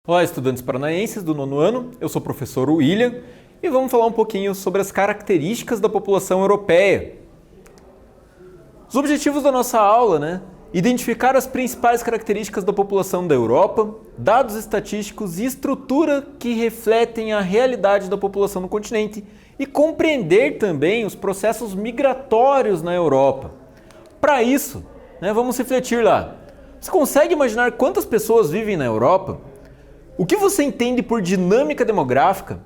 Olá, estudantes paranaenses do nono ano, eu sou o professor William e vamos falar um pouquinho sobre as características da população europeia. Os objetivos da nossa aula, identificar as principais características da população da Europa, dados estatísticos e estrutura que refletem a realidade da população no continente e compreender também os processos migratórios na Europa. Para isso, vamos refletir lá. Você consegue imaginar quantas pessoas vivem na Europa? O que você entende por dinâmica demográfica?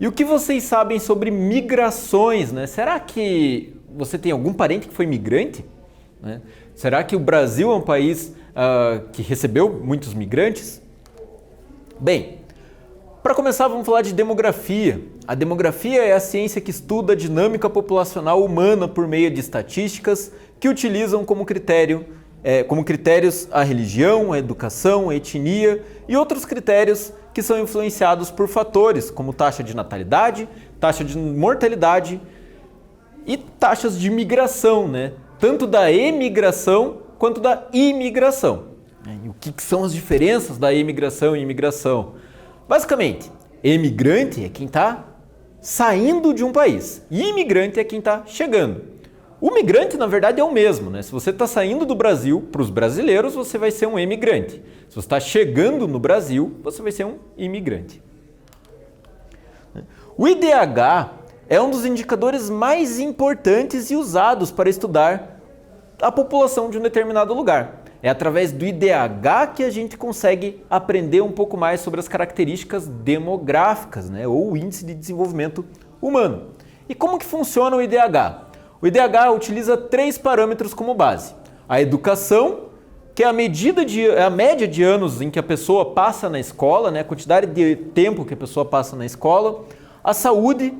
E o que vocês sabem sobre migrações? Será que você tem algum parente que foi migrante? Será que o Brasil é um país que recebeu muitos migrantes? Bem, para começar vamos falar de demografia. A demografia é a ciência que estuda a dinâmica populacional humana por meio de estatísticas que utilizam como critérios a religião, a educação, a etnia e outros critérios que são influenciados por fatores como taxa de natalidade, taxa de mortalidade e taxas de migração, tanto da emigração quanto da imigração. E o que são as diferenças da emigração e imigração? Basicamente, emigrante é quem está saindo de um país e imigrante é quem está chegando. O migrante, na verdade, é o mesmo. Se você está saindo do Brasil, para os brasileiros, você vai ser um emigrante. Se você está chegando no Brasil, você vai ser um imigrante. O IDH é um dos indicadores mais importantes e usados para estudar a população de um determinado lugar. É através do IDH que a gente consegue aprender um pouco mais sobre as características demográficas, ou Índice de Desenvolvimento Humano. E como que funciona o IDH? O IDH utiliza 3 parâmetros como base. A educação, que é a média de anos em que a pessoa passa na escola, a quantidade de tempo que a pessoa passa na escola. A saúde,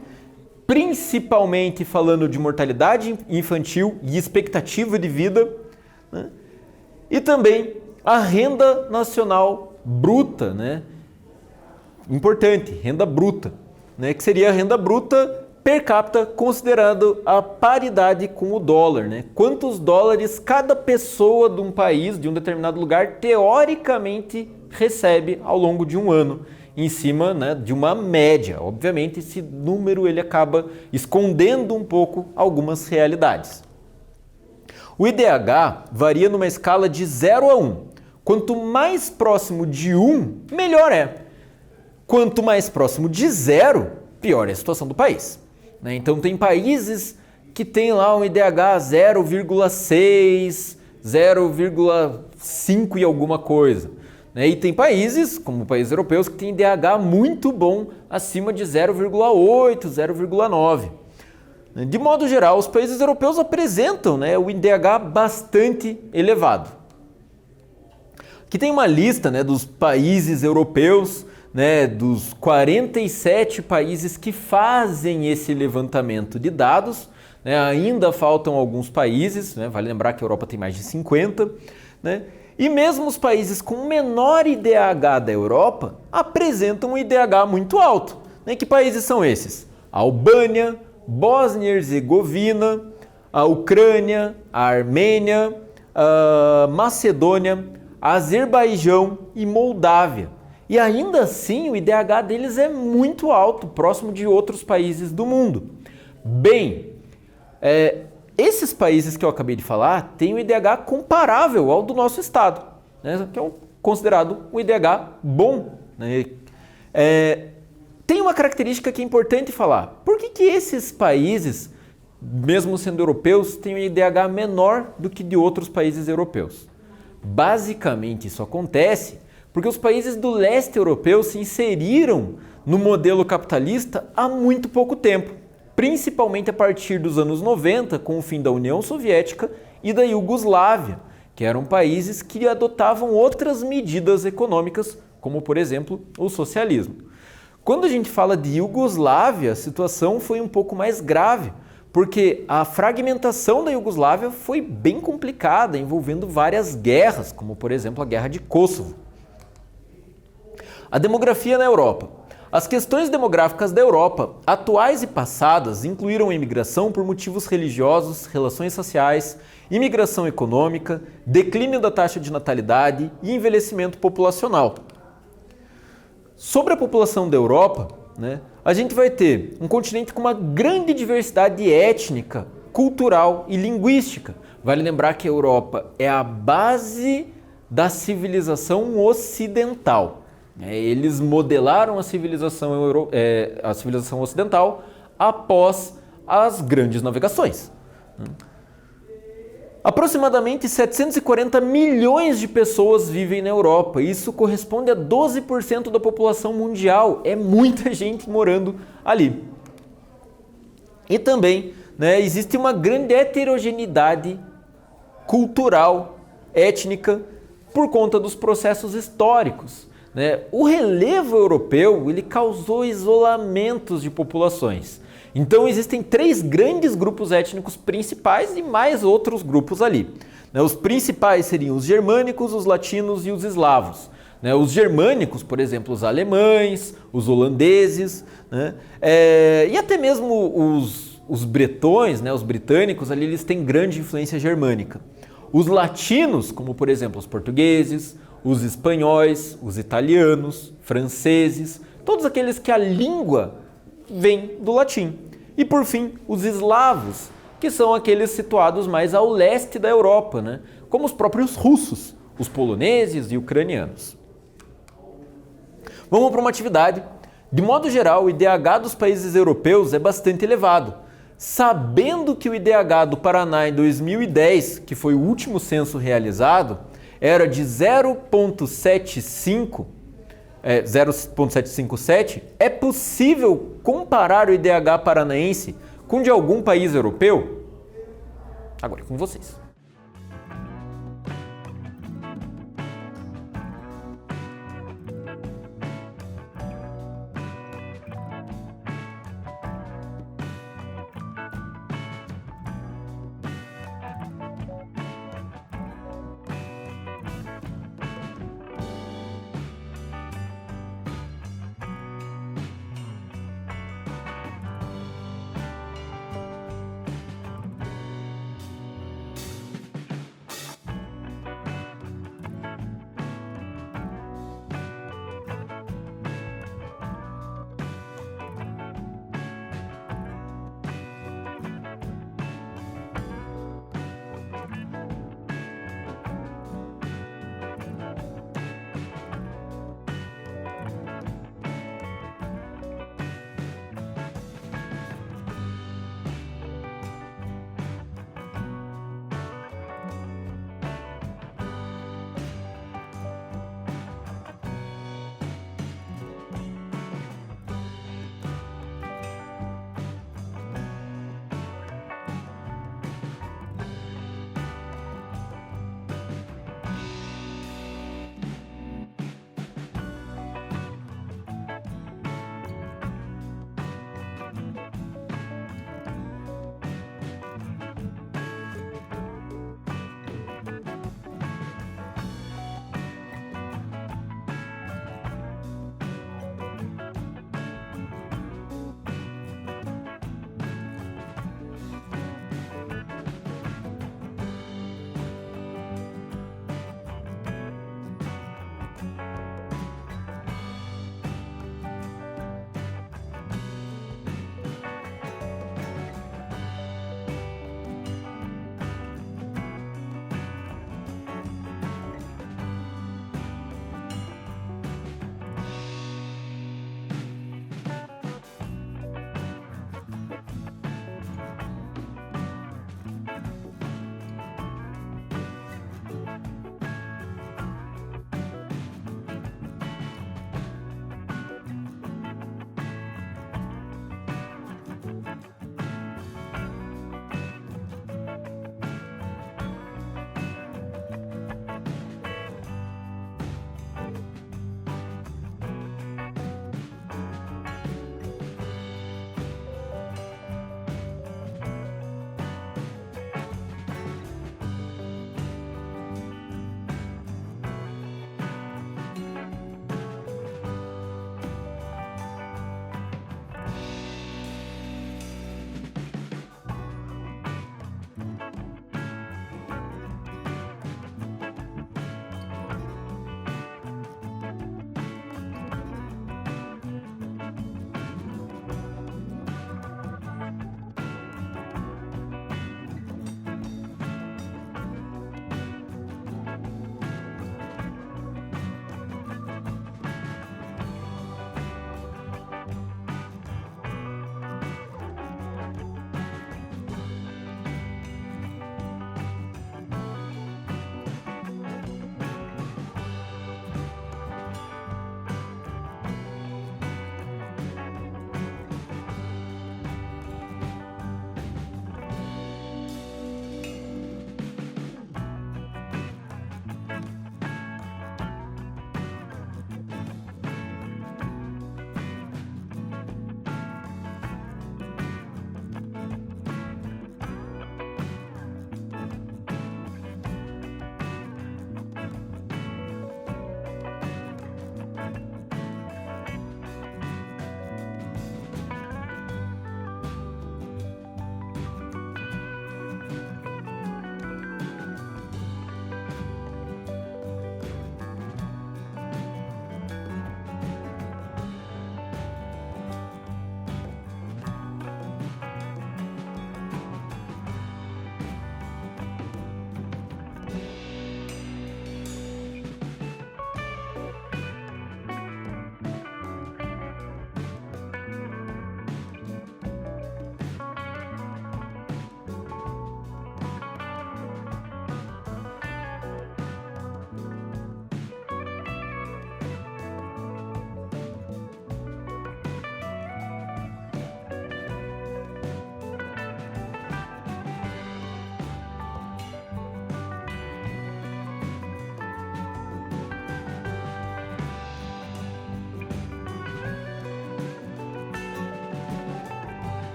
principalmente falando de mortalidade infantil e expectativa de vida. E também a renda nacional bruta, importante, renda bruta, que seria a renda bruta per capita, considerando a paridade com o dólar. Quantos dólares cada pessoa de um país, de um determinado lugar, teoricamente recebe ao longo de um ano, em cima de uma média. Obviamente, esse número ele acaba escondendo um pouco algumas realidades. O IDH varia numa escala de 0 a 1. Quanto mais próximo de 1, melhor é. Quanto mais próximo de 0, pior é a situação do país. Então tem países que tem lá um IDH 0,6, 0,5 e alguma coisa. E tem países, como países europeus, que tem IDH muito bom, acima de 0,8, 0,9. De modo geral, os países europeus apresentam o IDH bastante elevado. Aqui tem uma lista dos países europeus, dos 47 países que fazem esse levantamento de dados. Ainda faltam alguns países, vale lembrar que a Europa tem mais de 50. E mesmo os países com menor IDH da Europa apresentam um IDH muito alto. Que países são esses? A Albânia, Bósnia e Herzegovina, a Ucrânia, a Armênia, a Macedônia, a Azerbaijão e Moldávia. E ainda assim o IDH deles é muito alto, próximo de outros países do mundo. Bem, esses países que eu acabei de falar têm um IDH comparável ao do nosso estado, que é considerado um IDH bom. Tem uma característica que é importante falar. Por que esses países, mesmo sendo europeus, têm um IDH menor do que de outros países europeus? Basicamente isso acontece porque os países do leste europeu se inseriram no modelo capitalista há muito pouco tempo, principalmente a partir dos anos 90, com o fim da União Soviética e da Iugoslávia, que eram países que adotavam outras medidas econômicas, como por exemplo o socialismo. Quando a gente fala de Iugoslávia, a situação foi um pouco mais grave, porque a fragmentação da Iugoslávia foi bem complicada, envolvendo várias guerras, como por exemplo a Guerra de Kosovo. A demografia na Europa. As questões demográficas da Europa, atuais e passadas, incluíram a imigração por motivos religiosos, relações sociais, imigração econômica, declínio da taxa de natalidade e envelhecimento populacional. Sobre a população da Europa, né, a gente vai ter um continente com uma grande diversidade étnica, cultural e linguística. Vale lembrar que a Europa é a base da civilização ocidental. Eles modelaram a civilização ocidental após as grandes navegações. Aproximadamente 740 milhões de pessoas vivem na Europa. Isso corresponde a 12% da população mundial. É muita gente morando ali. E também, né, existe uma grande heterogeneidade cultural, étnica, por conta dos processos históricos. Né? O relevo europeu ele causou isolamentos de populações. Então existem 3 grandes grupos étnicos principais e mais outros grupos ali. Os principais seriam os germânicos, os latinos e os eslavos. Os germânicos, por exemplo, os alemães, os holandeses, né? E até mesmo os bretões, né? Os britânicos, ali eles têm grande influência germânica. Os latinos, como por exemplo os portugueses, os espanhóis, os italianos, franceses, todos aqueles que a língua vem do latim. E por fim, os eslavos, que são aqueles situados mais ao leste da Europa, né? Como os próprios russos, os poloneses e ucranianos. Vamos para uma atividade. De modo geral, o IDH dos países europeus é bastante elevado. Sabendo que o IDH do Paraná em 2010, que foi o último censo realizado, era de 0,757, é possível comparar o IDH paranaense com o de algum país europeu? Agora é com vocês.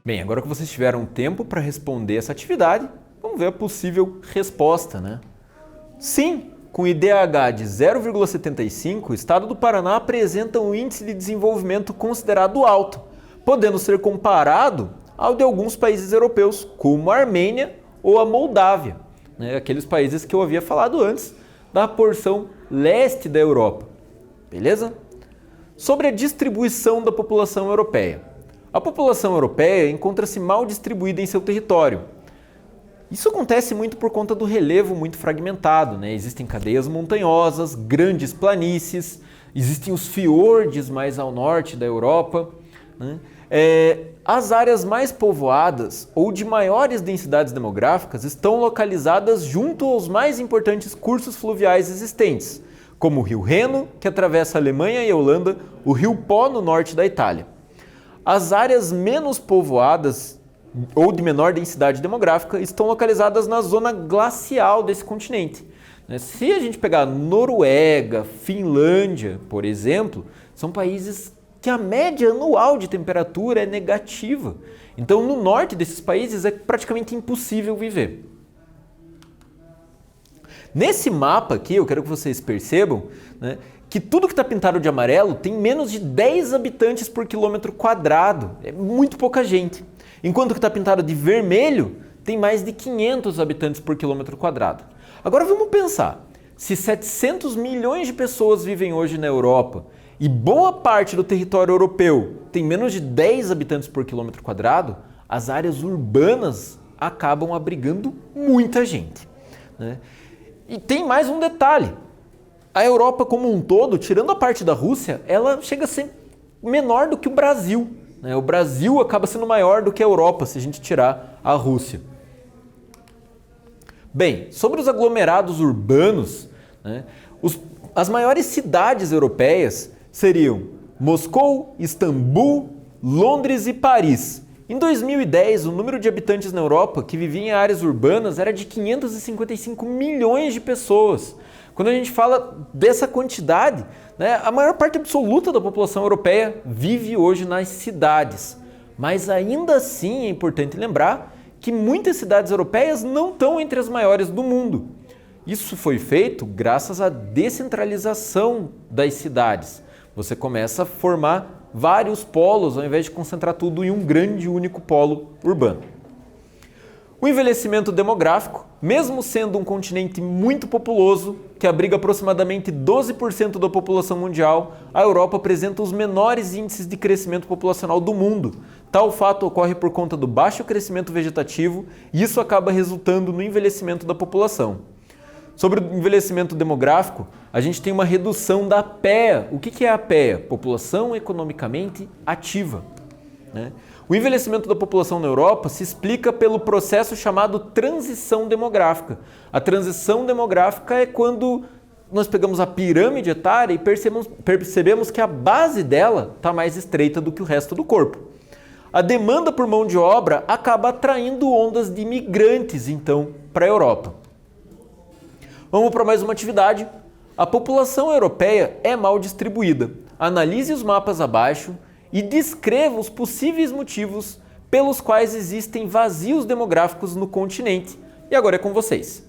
Bem, agora que vocês tiveram tempo para responder essa atividade, vamos ver a possível resposta, né? Sim, com IDH de 0,75, o estado do Paraná apresenta um índice de desenvolvimento considerado alto, podendo ser comparado ao de alguns países europeus, como a Armênia ou a Moldávia, né? Aqueles países que eu havia falado antes, da porção leste da Europa. Beleza? Sobre a distribuição da população europeia. A população europeia encontra-se mal distribuída em seu território. Isso acontece muito por conta do relevo muito fragmentado, né? Existem cadeias montanhosas, grandes planícies, existem os fiordes mais ao norte da Europa, né? As áreas mais povoadas ou de maiores densidades demográficas estão localizadas junto aos mais importantes cursos fluviais existentes, como o rio Reno, que atravessa a Alemanha e a Holanda, o rio Pó no norte da Itália. As áreas menos povoadas ou de menor densidade demográfica estão localizadas na zona glacial desse continente. Se a gente pegar Noruega, Finlândia, por exemplo, são países que a média anual de temperatura é negativa. Então, no norte desses países é praticamente impossível viver. Nesse mapa aqui, eu quero que vocês percebam, né, que tudo que está pintado de amarelo tem menos de 10 habitantes por quilômetro quadrado. É muito pouca gente. Enquanto que está pintado de vermelho, tem mais de 500 habitantes por quilômetro quadrado. Agora vamos pensar, se 700 milhões de pessoas vivem hoje na Europa e boa parte do território europeu tem menos de 10 habitantes por quilômetro quadrado, as áreas urbanas acabam abrigando muita gente, né? E tem mais um detalhe, a Europa como um todo, tirando a parte da Rússia, ela chega a ser menor do que o Brasil, né? O Brasil acaba sendo maior do que a Europa se a gente tirar a Rússia. Bem, sobre os aglomerados urbanos, né, as maiores cidades europeias seriam Moscou, Istambul, Londres e Paris. Em 2010, o número de habitantes na Europa que viviam em áreas urbanas era de 555 milhões de pessoas. Quando a gente fala dessa quantidade, né, a maior parte absoluta da população europeia vive hoje nas cidades. Mas ainda assim é importante lembrar que muitas cidades europeias não estão entre as maiores do mundo. Isso foi feito graças à descentralização das cidades. Você começa a formar vários polos ao invés de concentrar tudo em um grande único polo urbano. O envelhecimento demográfico, mesmo sendo um continente muito populoso, que abriga aproximadamente 12% da população mundial, a Europa apresenta os menores índices de crescimento populacional do mundo. Tal fato ocorre por conta do baixo crescimento vegetativo e isso acaba resultando no envelhecimento da população. Sobre o envelhecimento demográfico, a gente tem uma redução da PEA. O que é a PEA? População economicamente ativa, né? O envelhecimento da população na Europa se explica pelo processo chamado transição demográfica. A transição demográfica é quando nós pegamos a pirâmide etária e percebemos que a base dela está mais estreita do que o resto do corpo. A demanda por mão de obra acaba atraindo ondas de imigrantes, então, para a Europa. Vamos para mais uma atividade. A população europeia é mal distribuída. Analise os mapas abaixo e descreva os possíveis motivos pelos quais existem vazios demográficos no continente. E agora é com vocês.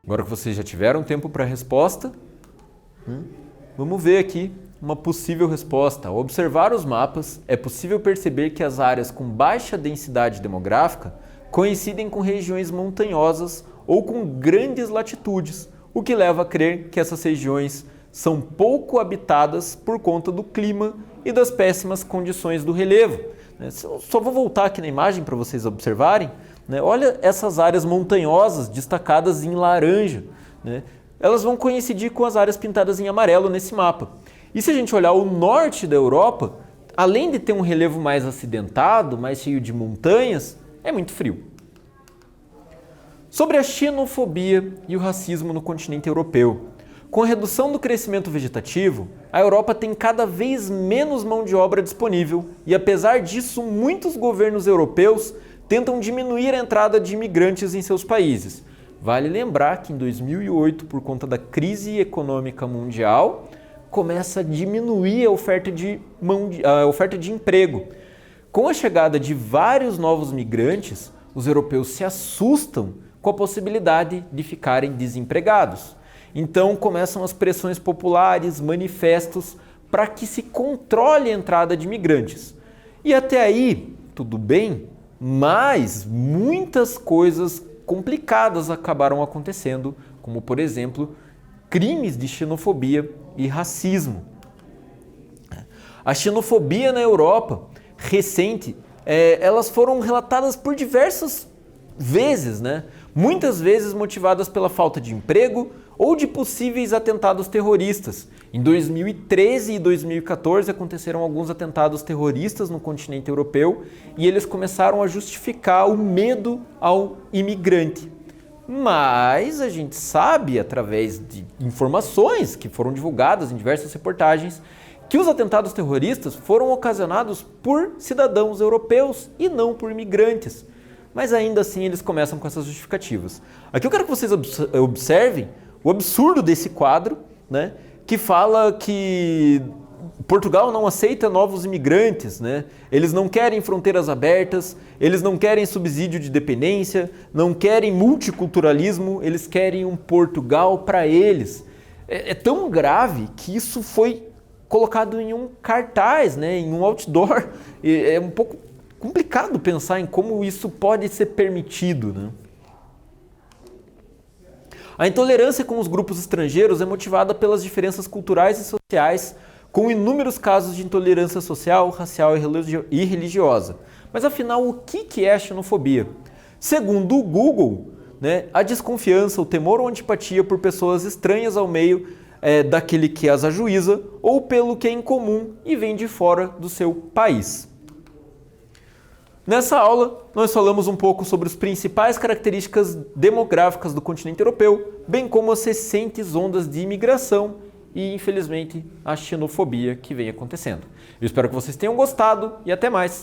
Agora que vocês já tiveram tempo para a resposta, vamos ver aqui uma possível resposta. Ao observar os mapas, é possível perceber que as áreas com baixa densidade demográfica coincidem com regiões montanhosas ou com grandes latitudes, o que leva a crer que essas regiões são pouco habitadas por conta do clima e das péssimas condições do relevo. Só vou voltar aqui na imagem para vocês observarem. Olha essas áreas montanhosas destacadas em laranja. Elas vão coincidir com as áreas pintadas em amarelo nesse mapa. E se a gente olhar o norte da Europa, além de ter um relevo mais acidentado, mais cheio de montanhas, é muito frio. Sobre a xenofobia e o racismo no continente europeu. Com a redução do crescimento vegetativo, a Europa tem cada vez menos mão de obra disponível e, apesar disso, muitos governos europeus tentam diminuir a entrada de imigrantes em seus países. Vale lembrar que em 2008, por conta da crise econômica mundial, começa a diminuir a oferta de emprego. Com a chegada de vários novos migrantes, os europeus se assustam com a possibilidade de ficarem desempregados. Então começam as pressões populares, manifestos, para que se controle a entrada de imigrantes. E até aí, tudo bem, mas muitas coisas complicadas acabaram acontecendo, como por exemplo, crimes de xenofobia e racismo. A xenofobia na Europa recente, elas foram relatadas por diversas vezes, muitas vezes motivadas pela falta de emprego ou de possíveis atentados terroristas. Em 2013 e 2014 aconteceram alguns atentados terroristas no continente europeu e eles começaram a justificar o medo ao imigrante. Mas a gente sabe, através de informações que foram divulgadas em diversas reportagens, que os atentados terroristas foram ocasionados por cidadãos europeus e não por imigrantes. Mas ainda assim eles começam com essas justificativas. Aqui eu quero que vocês observem o absurdo desse quadro, que fala que Portugal não aceita novos imigrantes, Eles não querem fronteiras abertas, eles não querem subsídio de dependência, não querem multiculturalismo, eles querem um Portugal para eles. É tão grave que isso foi colocado em um cartaz, em um outdoor. É um pouco complicado pensar em como isso pode ser permitido, A intolerância com os grupos estrangeiros é motivada pelas diferenças culturais e sociais, com inúmeros casos de intolerância social, racial e religiosa. Mas afinal, o que é a xenofobia? Segundo o Google, a desconfiança, o temor ou antipatia por pessoas estranhas ao meio daquele que as ajuiza ou pelo que é incomum e vem de fora do seu país. Nessa aula, nós falamos um pouco sobre as principais características demográficas do continente europeu, bem como as recentes ondas de imigração e, infelizmente, a xenofobia que vem acontecendo. Eu espero que vocês tenham gostado e até mais!